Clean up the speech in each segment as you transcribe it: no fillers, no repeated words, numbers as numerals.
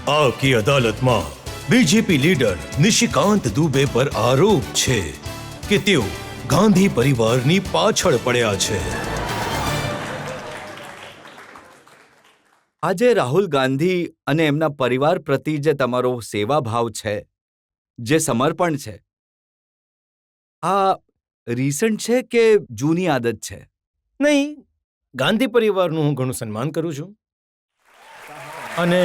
आपकी अदालतમાં BJP leader Nishikant Dubey પર આરોપ છે કે તેઓ ગાંધી પરિવારની પાછળ પડ્યા છે. આજે રાહુલ ગાંધી અને એમના પરિવાર પ્રતિ જે તમારો સેવાભાવ છે, જે સમર્પણ છે, આ રિસન્ટ છે કે જૂની આદત છે? નહીં, ગાંધી પરિવારનું હું ઘણું સન્માન કરું છું અને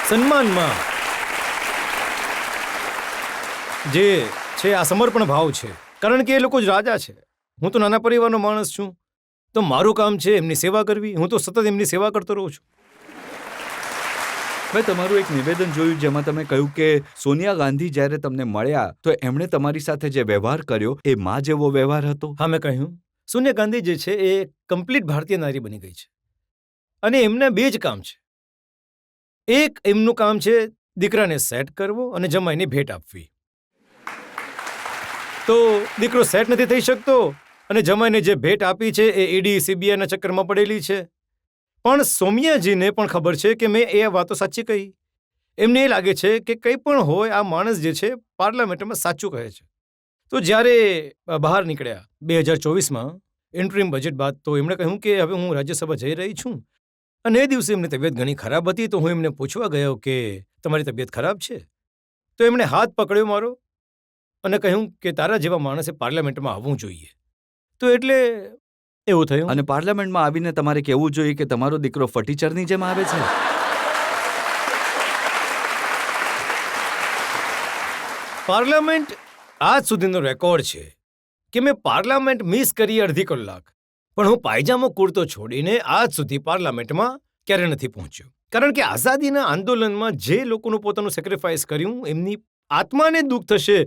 સન્માનમાં જે છે આ સમર્પણ ભાવ છે, કારણ કે એ લોકો જ રાજા છે. હું તો નાના પરિવારનો માણસ છું, તો મારું કામ છે એમની સેવા કરવી. હું તો સતત એમની સેવા કરતો રહું છું. મેં તમારું એક નિવેદન જોયું જેમાં તમે કહ્યું કે સોનિયા ગાંધી જ્યારે તમને મળ્યા તો એમણે તમારી સાથે જે વ્યવહાર કર્યો એ માં જેવો વ્યવહાર હતો. હા, મેં કહ્યું સોનિયા ગાંધી જે છે એ કમ્પ્લીટ ભારતીય નારી બની ગઈ છે અને એમના બે જ કામ છે. એક એમનું કામ છે દીકરાને સેટ કરવો અને જમાઈને ભેટ આપવી. તો દીકરો સેટ નથી થઈ શકતો અને જમાઈને જે ભેટ આપી છે એ ઈડી સીબીઆઈના ચક્કરમાં પડેલી છે. પણ સોમિયાજીને પણ ખબર છે કે મેં એ વાતો સાચી કહી. એમને એ લાગે છે કે કંઈ પણ હોય આ માણસ જે છે પાર્લામેન્ટમાં સાચું કહે છે. તો જ્યારે બહાર નીકળ્યા 2024માં ઇન્ટરિમ બજેટ બાદ, તો એમણે કહ્યું કે હવે હું રાજ્યસભા જઈ રહી છું અને એ દિવસે એમની તબિયત ઘણી ખરાબ હતી. તો હું એમને પૂછવા ગયો કે તમારી તબિયત ખરાબ છે? તો એમણે હાથ પકડ્યો મારો અને કહ્યું કે તારા જેવા માણસે પાર્લામેન્ટમાં આવવું જોઈએ. તો એટલે એવું થયું. અને પાર્લામેન્ટમાં આવીને તમારે કહેવું જોઈએ કે તમારો દીકરો ફર્ટિચરની જેમ આવે છે. પાર્લામેન્ટ આજ સુધીનો રેકોર્ડ છે કે મેં પાર્લામેન્ટ મિસ કરી અડધી કલાક, પણ હું પાયજામો કુર્તો છોડીને આજ સુધી પાર્લામેન્ટમાં ક્યારે નથી પહોંચ્યો. કારણ કે આઝાદીના આંદોલનમાં જે લોકોનું પોતાનું સેક્રિફાઈસ કર્યું એમની આત્માને દુઃખ થશે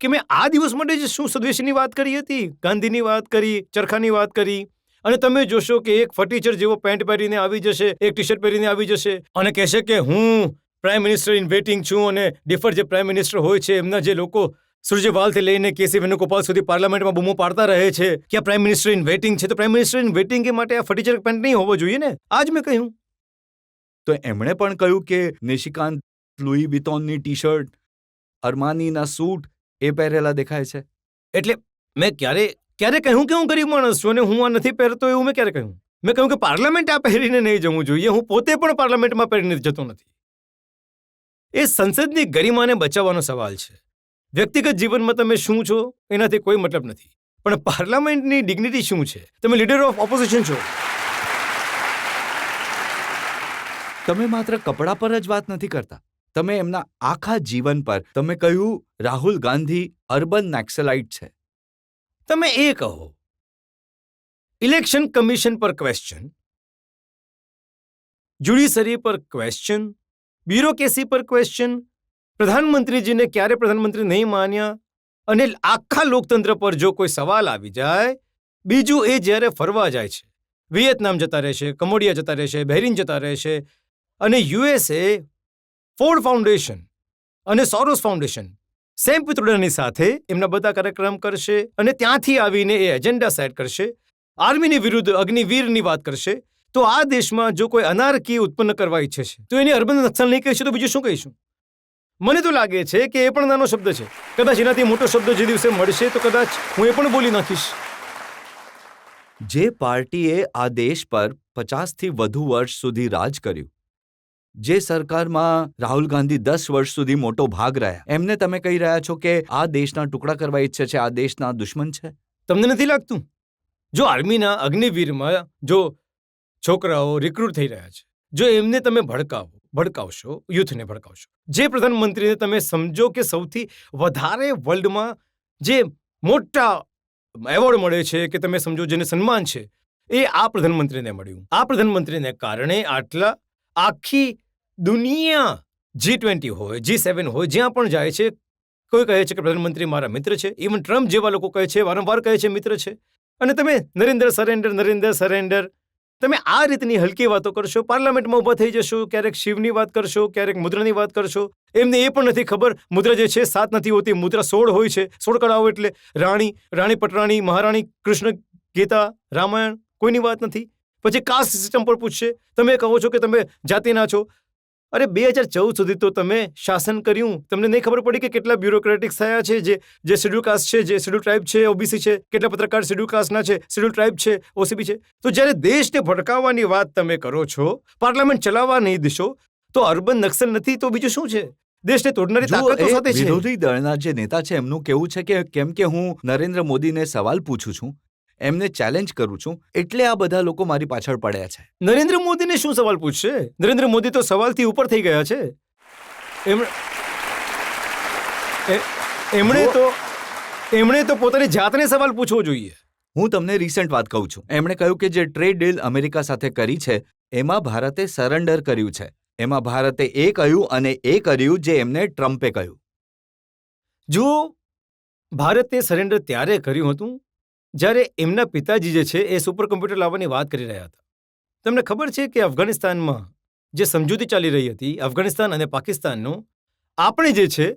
કે મેં આ દિવસ માટે જ શું સ્વદેશીની વાત કરી હતી, ગાંધીની વાત કરી, ચરખાની વાત કરી, અને તમે જોશો કે એક ફર્ટિચર જેવો પેન્ટ પહેરીને આવી જશે, એક ટી શર્ટ પહેરીને આવી જશે અને કહેશે કે હું પ્રાઇમ મિનિસ્ટર ઇન વેટિંગ છું. અને ડિફર જે પ્રાઇમ મિનિસ્ટર હોય છે એમના જે લોકો સુરજેવાલથી લઈને કેસી વેણુગોપાલ સુધી પાર્લામેન્ટમાં બૂમો પાડતા રહે છે કે આ પ્રાઇમ મિનિસ્ટર ઇન વેટિંગ છે, તો પ્રાઇમ મિનિસ્ટર ઇન વેટિંગ એ માટે આ ફર્ટિચર પેન્ટ નહીં હોવો જોઈએ ને. આજ મેં કહ્યું. તો એમણે પણ કહ્યું કે નિશિકાંત લુઈ વિતોનની ટી શર્ટ, અરમાનીના સૂટ એ પહેરેલા દેખાય છે. એટલે મેં ક્યારે કહ્યું કે હું ગરીબ માણસ છું અને હું આ નથી પહેરતો, એવું મેં ક્યારે કહ્યું? મેં કહ્યું કે પાર્લામેન્ટ આ પહેરીને નહીં જવું જોઈએ. હું પોતે પણ પાર્લામેન્ટમાં પહેરીને જતો નથી. એ સંસદની ગરિમાને બચાવવાનો સવાલ છે. વ્યક્તિગત જીવનમાં તમે શું છો એનાથી કોઈ મતલબ નથી, પણ પાર્લામેન્ટની ડિગ્નિટી શું છે? તમે લીડર ઓફ ઓપોઝિશન છો. તમે માત્ર કપડા પર જ વાત નથી કરતા, તમે એમના આખા જીવન પર. તમે કહ્યું રાહુલ ગાંધી અર્બન નાક્સલાઇટ છે. તમે એ કહો, ઇલેક્શન કમિશન પર ક્વેશ્ચન, જ્યુડિશરી પર ક્વેશ્ચન, બ્યુરોક્રેસી પર ક્વેશ્ચન, પ્રધાનમંત્રીજીને ક્યારે પ્રધાનમંત્રી નહીં માન્યા, અને આખા લોકતંત્ર પર જો કોઈ સવાલ આવી જાય. બીજું એ જ્યારે ફરવા જાય છે, વિયેતનામ જતા રહેશે, કંબોડિયા જતા રહેશે, બહેરીન જતા રહેશે, અને યુએસએ ફોર્ડ ફાઉન્ડેશન અને સોરોસ ફાઉન્ડેશન સેમ પિત્રોડાની સાથે એમના બધા કાર્યક્રમ કરશે અને ત્યાંથી આવીને એ એજન્ડા સેટ કરશે, આર્મીની વિરુદ્ધ અગ્નિવીરની વાત કરશે. તો આ દેશમાં જો કોઈ અનારકી ઉત્પન્ન કરવા ઈચ્છે છે તો એની અર્બન નક્સલ નહીં કહીશું તો બીજું શું કહીશું? મને તો લાગે છે કે એ પણ નાનો શબ્દ છે. કદાચ એનાથી મોટો શબ્દ જે દિવસે મળશે તો કદાચ હું એ પણ બોલી નાખીશ. જે પાર્ટીએ આ દેશ પર 50થી વધુ વર્ષ સુધી રાજ કર્યું, જે સરકારમાં રાહુલ ગાંધી 10 વર્ષ સુધી મોટો ભાગ રહ્યા, એમને તમે કહી રહ્યા છો કે આ દેશના ટુકડા કરવા ઈચ્છે છે, આ દેશના દુશ્મન છે? તમને નથી લાગતું? જો આર્મીના અગ્નિવીરમાં જો છોકરાઓ રિક્રુટ થઈ રહ્યા છે, જો એમને તમે ભડકાવશો, યુથને ભડકાવશો, જે પ્રધાનમંત્રીને તમે સમજો કે સૌથી વધારે વર્લ્ડમાં જે મોટા એવોર્ડ મળે છે, કે તમે સમજો જેને સન્માન છે, એ આ પ્રધાનમંત્રીને મળ્યું. આ પ્રધાનમંત્રીને કારણે આખી દુનિયા G20 હોય, G7 હોય, જ્યાં પણ જાય છે, કોઈ કહે છે કે પ્રધાનમંત્રી મારા મિત્ર છે. ઇવન ટ્રમ્પ જેવા લોકો કહે છે, વારંવાર કહે છે મિત્ર છે. અને તમે નરેન્દ્ર સરેન્ડર, તમે આ રીતની હલકી વાતો કરશો, પાર્લામેન્ટમાં ઊભા થઈ જશો, ક્યારેક શિવની વાત કરશો, ક્યારેક મુદ્રાની વાત કરશો. એમને એ પણ નથી ખબર મુદ્રા જે છે 7 નથી હોતી, મુદ્રા 16 હોય છે. 16 કળાઓ એટલે રાણી પટરાણી, મહારાણી, કૃષ્ણ, ગીતા, રામાયણ, કોઈની વાત નથી. પછી કાસ્ટ સિસ્ટમ પર પૂછશે, તમે કહો છો કે તમે જાતિના છો, અરે 2014 સુધી તો તમે શાસન કર્યું, તમને નહીં ખબર પડી કે કેટલા બ્યુરોક્રેટિક્સ થયા છે, જે શેડ્યુલ કાસ્ટ છે, જે શેડ્યુલ ટ્રાઇબ છે, ઓબીસી છે, કેટલા પત્રકાર શેડ્યુલ કાસ્ટના છે, શેડ્યુલ ટ્રાઇબ છે, ઓસીબી છે. તો જ્યારે દેશને ભડકાવવાની વાત તમે કરો છો, પાર્લામેન્ટ ચલાવવા નહીં દેશો, તો અર્બન નક્સલ નથી તો બીજું શું છે? દેશને તોડનારી જુઓ, તાકાતો એ સાથે છે. વિરોધી દળના જે નેતા છે એમનું કહેવું છે કે કેમ કે હું નરેન્દ્ર મોદીને સવાલ પૂછું છું, એમને ચેલેન્જ કરું છું, એટલે આ બધા લોકો મારી પાછળ પડ્યા છે. નરેન્દ્ર મોદીને શું સવાલ પૂછશે? નરેન્દ્ર મોદી તો સવાલથી ઉપર થઈ ગયા છે. એમણે તો પોતાની જાતને સવાલ પૂછવો જોઈએ. હું તમને રિસન્ટ વાત કહું છું. એમણે કહ્યું કે જે ટ્રેડ ડીલ અમેરિકા સાથે કરી છે એમાં ભારતે સરેન્ડર કર્યું છે. એમાં ભારતે એ કહ્યું અને એ કર્યું જે એમને ટ્રમ્પે કહ્યું. જો ભારતે સરેન્ડર ત્યારે કર્યું હતું જ્યારે એમના પિતાજી જે છે એ સુપર કોમ્પ્યુટર લાવવાની વાત કરી રહ્યા હતા. તમને ખબર છે કે અફઘાનિસ્તાનમાં જે સમજૂતી ચાલી રહી હતી, અફઘાનિસ્તાન અને પાકિસ્તાનનો, આપણે જે છે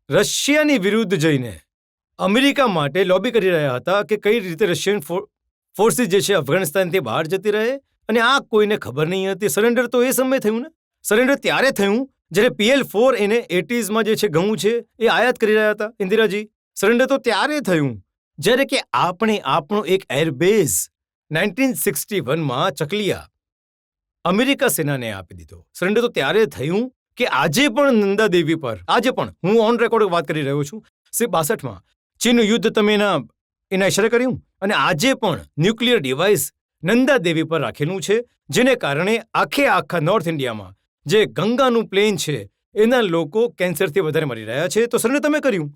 રશિયાની વિરુદ્ધ જઈને અમેરિકા માટે લોબી કરી રહ્યા હતા કે કઈ રીતે રશિયન ફોર્સિસ જે છે અફઘાનિસ્તાનથી બહાર જતી રહે, અને આ કોઈને ખબર નહીં હતી. સરેન્ડર તો એ સમયે થયું ને. સરેન્ડર ત્યારે થયું જ્યારે PL4 એને 80s જે છે ઘઉં છે એ આયાત કરી રહ્યા હતા ઇન્દિરાજી. સરેન્ડર તો ત્યારે થયું જ્યારે કે આપણે આપણો એક એરબેઝ 1961માં ચકલિયા અમેરિકા સેનાને આપી દીધો. સરેન્ડર તો ત્યારે થયું કે આજે પણ નંદા દેવી પર, આજે પણ હું ઓન રેકોર્ડ વાત કરી રહ્યો છું, 62માં ચીનનું યુદ્ધ તમે એના ઇશારે કર્યું, અને આજે પણ ન્યુક્લિયર ડિવાઇસ નંદા દેવી પર રાખેલું છે, જેને કારણે આખા નોર્થ ઇન્ડિયામાં જે ગંગાનું પ્લેન છે એના લોકો કેન્સરથી વધારે મરી રહ્યા છે. તો સરેન્ડર તમે કર્યું.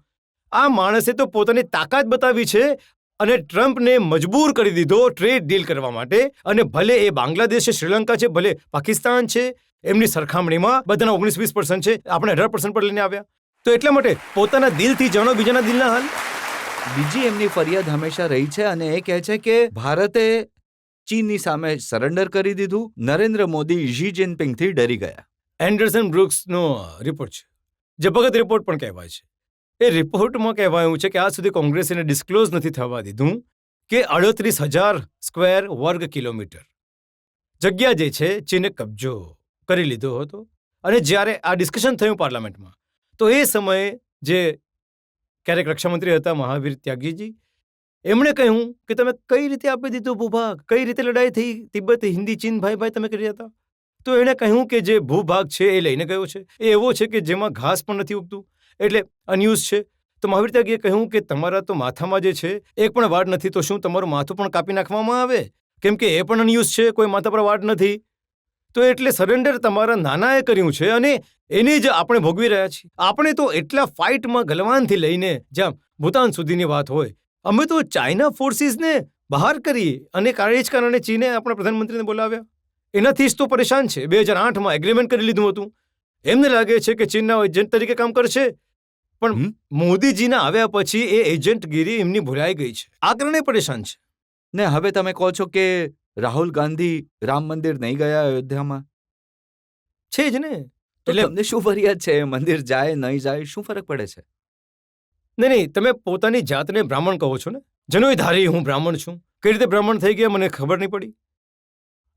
આ માણસે તો પોતાની તાકાત બતાવી છે અને ટ્રમ્પને મજબૂર કરી દીધો ટ્રેડ ડીલ કરવા માટે. અને ભલે એ બાંગ્લાદેશ છે, શ્રીલંકા છે, ભલે પાકિસ્તાન છે, એમની સરખામણીમાં બધાના 19-20% છે, આપણે 18% પર લઈને આવ્યા. તો એટલા માટે પોતાના દિલથી જાણો, બીજાના દિલના હાલ. બીજી એમની ફરિયાદ હંમેશા રહી છે અને એ કહે છે કે ભારતે ચીનની સામે સરેન્ડર કરી દીધું. નરેન્દ્ર મોદી ઝી જિનપિંગથી ડરી ગયા. એન્ડરસન બ્રુક્સનો રિપોર્ટ છે, જે ભગત રિપોર્ટ પણ કહેવાય છે. એ રિપોર્ટમાં કહેવાયું છે કે આજ સુધી કોંગ્રેસ એને ડિસ્ક્લોઝ નથી થવા દીધું કે 38,000 સ્ક્વેર વર્ગ કિલોમીટર જગ્યા જે છે ચીને કબજો કરી લીધો હતો. અને જ્યારે આ ડિસ્કશન થયું પાર્લામેન્ટમાં, તો એ સમયે જે ક્યારેક રક્ષામંત્રી હતા મહાવીર ત્યાગીજી, એમણે કહ્યું કે તમે કઈ રીતે આપી દીધો ભૂભાગ, કઈ રીતે લડાઈ થઈ તિબ્બત, હિન્દી, ચીન ભાઈ તમે કરી રહ્યા હતા. તો એણે કહ્યું કે જે ભૂભાગ છે એ લઈને ગયો છે, એ એવો છે કે જેમાં ઘાસ પણ નથી ઉગતું, એટલે અનયુઝ છે. તો મહાવીર ત્યાગીએ કહ્યું કે તમારા તો માથામાં જે છે એક પણ વાડ નથી, તો શું તમારું માથું પણ કાપી નાખવામાં આવે? કેમ કે એ પણ અનયુઝ છે, કોઈ માથા પર વાડ નથી. તો એટલે સરેન્ડર તમારા નાનાએ કર્યું છે અને એની જ આપણે ભોગવી રહ્યા છીએ. આપણે તો એટલા ફાઇટમાં ગલવાનથી લઈને જ્યાં ભૂતાન સુધીની વાત હોય, અમે તો ચાઇના ફોર્સિસને બહાર કરી, અને એ જ કારણે ચીને આપણા પ્રધાનમંત્રીને બોલાવ્યા. એનાથી જ તો પરેશાન છે. 2008માં એગ્રીમેન્ટ કરી લીધું હતું. એમને લાગે છે કે ચીનના એજન્ટ તરીકે કામ કરશે, પણ મોદીજીના આવ્યા પછી એ એજન્ટગીરી એમની ભૂલાઈ ગઈ છે. આ કારણે પરેશાન છે. ને હવે તમે કહો છો કે રાહુલ ગાંધી રામ મંદિર નહીં ગયા અયોધ્યામાં? છે જ ને. એટલે તમને શું ફરિયાદ છે? મંદિર જાય નહીં જાય શું ફરક પડે છે? નહીં, તમે પોતાની જાતને બ્રાહ્મણ કહો છો ને. જનોય ધારી હું બ્રાહ્મણ છું. કઈ રીતે બ્રાહ્મણ થઈ ગયા મને ખબર નહીં પડી.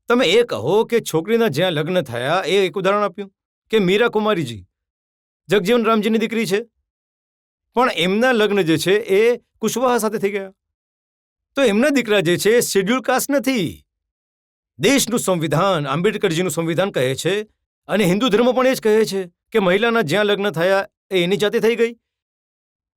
તમે એ કહો કે છોકરીના જ્યાં લગ્ન થયા, એ એક ઉદાહરણ આપ્યું કે મીરા કુમારીજી જગજીવન રામજીની દીકરી છે, પણ એમના લગ્ન જે છે એ કુશવાહા સાથે થઈ ગયા. તો એમના દીકરા જે છે શેડ્યુલ કાસ્ટ નથી. દેશનું સંવિધાન, આંબેડકરજીનું સંવિધાન કહે છે, અને હિન્દુ ધર્મ પણ એ જ કહે છે કે મહિલાના જ્યાં લગ્ન થયા એ એની જાતે થઈ ગઈ.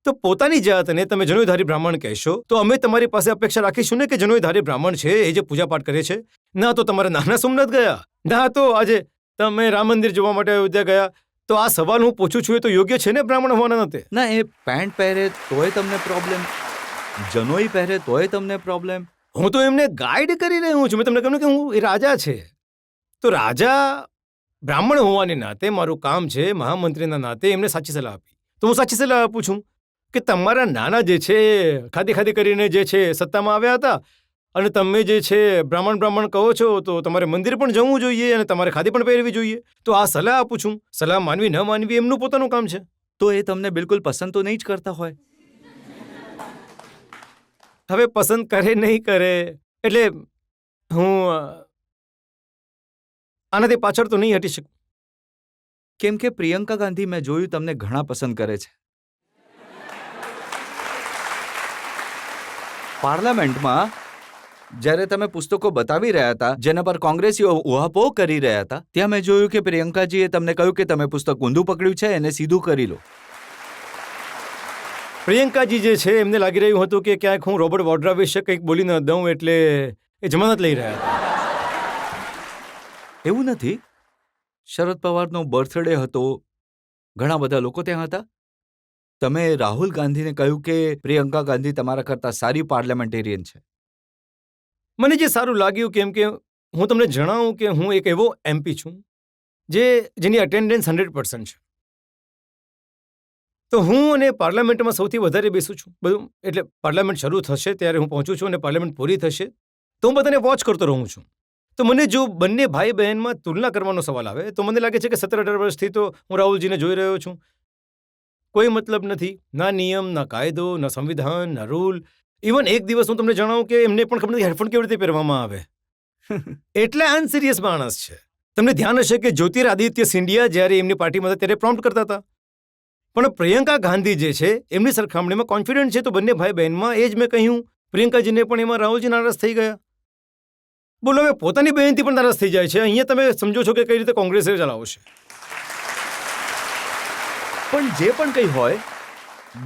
તો પોતાની જાતને તમે જનોયધારી બ્રાહ્મણ કહેશો, તો અમે તમારી પાસે અપેક્ષા રાખીશું ને કે જનોયધારી બ્રાહ્મણ છે એ જે પૂજાપાઠ કરે છે. ના તો તમારા નાના સોમનાથ ગયા, ના તો આજે તમે રામ મંદિર જોવા માટે અયોધ્યા ગયા. તો આ સવાલ હું પૂછું છું એ તો યોગ્ય છે ને બ્રાહ્મણ હોવાના નાતે? ના, એ પેન્ટ પહેરે તોય તમને પ્રોબ્લેમ, જનોઈ પહેરે તોય તમને પ્રોબ્લેમ. હું તો એમને ગાઈડ કરી રહ્યો છું. મેં તમને કહ્યું કે હું એ રાજા છે, તો રાજા બ્રાહ્મણ હોવાને નાતે મારું કામ છે મહામંત્રીના નાતે એમને સાચી સલાહ આપી. તો હું સાચી સલાહ આપું છું કે તમારા નાના જે છે ખાદી કરીને જે છે સત્તામાં આવ્યા હતા, અને તમે જે છે બ્રાહ્મણ કહો છો, તો તમારે મંદિર પણ જવું જોઈએ અને તમારે ખાદી પણ પહેરવી જોઈએ. તો આ સલાહ આપું છું. સલાહ માનવી ન માનવી એમનું પોતાનું કામ છે. તો એ તમને બિલકુલ પસંદ તો નહીં જ કરતા હોય? હવે પસંદ કરે નહીં કરે એટલે હું આનાથી પાછળ તો નહીં હટી શકું. કેમ કે પ્રિયંકા ગાંધી મેં જોયું તમને ઘણા પસંદ કરે છે. પાર્લામેન્ટમાં જ્યારે તમે પુસ્તકો બતાવી રહ્યા હતા જેના પર કોંગ્રેસીઓ ઉહાપોહ કરી રહ્યા હતા, ત્યાં મેં જોયું કે પ્રિયંકાજીએ તમને કહ્યું કે તમે પુસ્તક ઊંધું પકડ્યું છે, એને સીધું કરી લો. પ્રિયંકાજી જે છે એમને લાગી રહ્યું હતું કે ક્યાંક હું રોબર્ટ વોડ્રા વિશે કંઈક બોલી ન દઉં એટલે એ જમાનત લઈ રહ્યા હતા. એવું નથી. શરદ પવારનો બર્થડે હતો, ઘણા બધા લોકો ત્યાં હતા. તમે રાહુલ ગાંધીને કહ્યું કે પ્રિયંકા ગાંધી તમારા કરતાં સારી પાર્લામેન્ટેરિયન છે. મને જે સારું લાગ્યું, કેમ કે હું તમને જણાવું કે હું એક એવો એમપી છું જેની અટેન્ડન્સ 100% છે. તો હું અને પાર્લામેન્ટમાં સૌથી વધારે બેસું છું બધું. એટલે પાર્લામેન્ટ શરૂ થશે ત્યારે હું પહોંચું છું અને પાર્લામેન્ટ પૂરી થશે તો હું બધાને વોચ કરતો રહું છું. તો મને જો બંને ભાઈ બહેનમાં તુલના કરવાનો સવાલ આવે તો મને લાગે છે કે 17-18 વર્ષથી તો હું રાહુલજીને જોઈ રહ્યો છું. કોઈ મતલબ નથી, ના નિયમ, ના કાયદો, ના સંવિધાન, ના રૂલ. ઇવન એક દિવસ હું તમને જણાવું કે એમને પણ ખબર નથી હેડફોન કેવી રીતે પહેરવામાં આવે. એટલે અનસિરિયસ માણસ છે. તમને ધ્યાન હશે કે જ્યોતિરાદિત્ય સિંધિયા જ્યારે એમની પાર્ટીમાં હતા ત્યારે પ્રોમ્પ્ટ કરતા હતા. પણ પ્રિયંકા ગાંધી જે છે એમની સરખામણીમાં કોન્ફિડન્ટ છે. તો બંને ભાઈ બહેનમાં એ જ મેં કહ્યું. પ્રિયંકાજીને પણ એમાં રાહુલજી નારાજ થઈ ગયા. બોલો, હવે પોતાની બહેનથી પણ નારાજ થઈ જાય છે. અહીંયા તમે સમજો છો કે કઈ રીતે કોંગ્રેસે ચલાવશે. પણ જે પણ કંઈ હોય,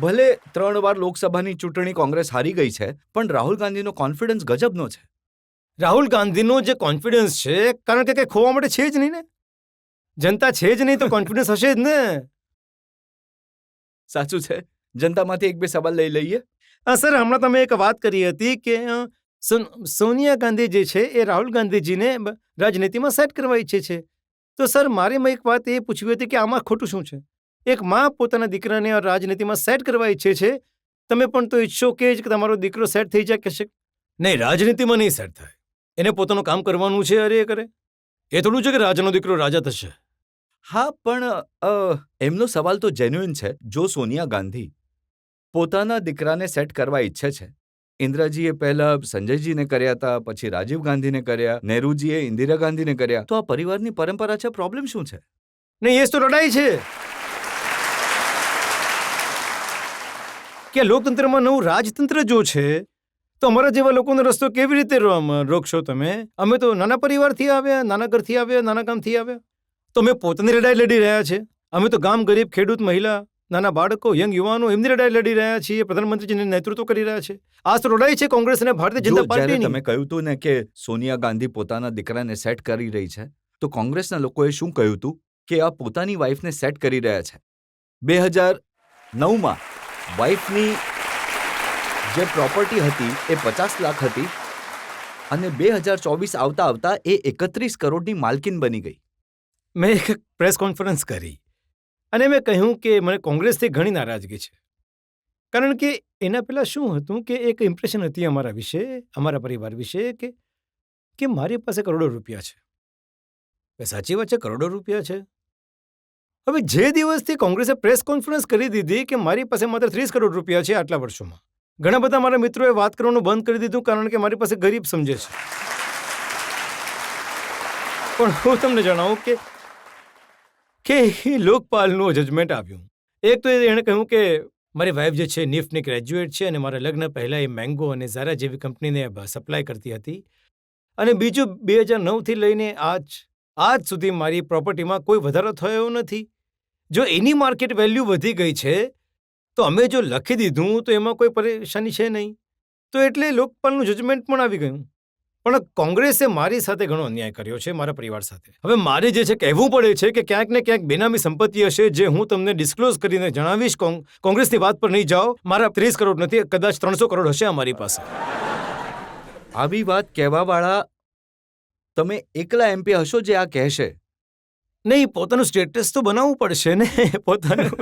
ભલે 3 વાર લોકસભાની ચૂંટણી કોંગ્રેસ હારી ગઈ છે, પણ રાહુલ ગાંધીનો કોન્ફિડન્સ ગજબનો છે. રાહુલ ગાંધીનો જે કોન્ફિડન્સ છે કારણ કે કંઈ ખોવા માટે છે જ નહીં ને. જનતા છે જ નહીં તો કોન્ફિડન્સ હશે જ ને. સાચું છે. જનતામાંથી 1-2 સવાલ લઈ લઈએ. સર, હમણાં તમે એક વાત કરી હતી કે સોનિયા ગાંધી જે છે એ રાહુલ ગાંધીજીને રાજનીતિમાં સેટ કરવા ઈચ્છે છે. તો સર, મારે એક વાત એ પૂછવી હતી કે આમાં ખોટું શું છે? એક માં પોતાના દીકરાને રાજનીતિમાં સેટ કરવા ઈચ્છે છે. તમે પણ તો ઈચ્છો કે તમારો દીકરો સેટ થઈ જાય કે નહીં? રાજનીતિમાં નહીં સેટ થાય. એને પોતાનું કામ કરવાનું છે. અરે કરે એ થોડું છે કે રાજાનો દીકરો રાજા થશે. હા, પણ એમનો સવાલ તો જેન્યુઇન છે. જો સોનિયા ગાંધી પોતાના દીકરાને સેટ કરવા ઈચ્છે છે, ઇન્દિરાજીએ પહેલા સંજયજીને કર્યા હતા, પછી રાજીવ ગાંધીને કર્યા, નહેરુજીએ ઇન્દિરા ગાંધીને કર્યા, તો આ પરિવારની પરંપરા છે. પ્રોબ્લેમ શું છે? નહીં, એ તો લડાઈ છે કે લોકતંત્રમાં નવું રાજતંત્ર જો છે તો અમારા જેવા લોકોનો રસ્તો કેવી રીતે રોકશો તમે? અમે તો નાના પરિવારથી આવ્યા, નાના ઘરથી આવ્યા, નાના ગામથી આવ્યા. તો અમે પોતાની લડાઈ લડી રહ્યા છે. અમે તો ગામ, ગરીબ, ખેડૂત, મહિલા, નાના બાળકો, યંગ યુવાનો એમની લડાઈ લડી રહ્યા છીએ. પ્રધાનમંત્રીજીને નેતૃત્વ કરી રહ્યા છે. આ તો લડાઈ છે કોંગ્રેસ અને ભારતીય જનતા પાર્ટીની. તમે કહ્યું હતું ને કે સોનિયા ગાંધી પોતાના દીકરાને સેટ કરી રહી છે, તો કોંગ્રેસના લોકોએ શું કહ્યું હતું કે આ પોતાની વાઇફને સેટ કરી રહ્યા છે. 2009માં વાઇફની જે પ્રોપર્ટી હતી એ 50 લાખ હતી અને 2024 આવતા એ 31 કરોડની માલકીન બની ગઈ. મેં એક પ્રેસ કોન્ફરન્સ કરી અને મેં કહ્યું કે મને કોંગ્રેસથી ઘણી નારાજગી છે. કારણ કે એના પહેલાં શું હતું કે એક ઇમ્પ્રેશન હતી અમારા વિશે, અમારા પરિવાર વિશે કે મારી પાસે કરોડો રૂપિયા છે. સાચી વાત છે, કરોડો રૂપિયા છે. હવે જે દિવસથી કોંગ્રેસે પ્રેસ કોન્ફરન્સ કરી દીધી કે મારી પાસે માત્ર 30 કરોડ રૂપિયા છે આટલા વર્ષોમાં, ઘણા બધા મારા મિત્રોએ વાત કરવાનું બંધ કરી દીધું કારણ કે મારી પાસે ગરીબ સમજે છે. પણ હું તમને જણાવું કે લોકપાલનું જજમેન્ટ આવ્યું. એક તો એણે કહ્યું કે મારી વાઇફ જે છે નિફ્ટની ગ્રેજ્યુએટ છે અને મારા લગ્ન પહેલાં એ મેંગો અને ઝારા જેવી કંપનીને સપ્લાય કરતી હતી. અને બીજું 2009થી લઈને આજ સુધી મારી પ્રોપર્ટીમાં કોઈ વધારો થયો નથી. જો એની માર્કેટ વેલ્યુ વધી ગઈ છે તો અમે જો લખી દીધું તો એમાં કોઈ પરેશાની છે નહીં. તો એટલે લોકપાલનું જજમેન્ટ પણ આવી ગયું. પણ કોંગ્રેસે મારી સાથે ઘણો અન્યાય કર્યો છે, મારા પરિવાર સાથે. હવે મારે જે છે કહેવું પડે છે કે ક્યાંક ને ક્યાંક બેનામી સંપત્તિ હશે જે હું તમને ડિસ્ક્લોઝ કરીને જણાવીશ. કોંગ્રેસની વાત પર નહીં જાઓ. મારા 30 કરોડ નથી, કદાચ 300 કરોડ હશે અમારી પાસે. આવી વાત કહેવાવાળા તમે એકલા એમપી હશો જે આ કહેશે? નહીં, પોતાનું સ્ટેટસ તો બનાવવું પડશે ને પોતાનું.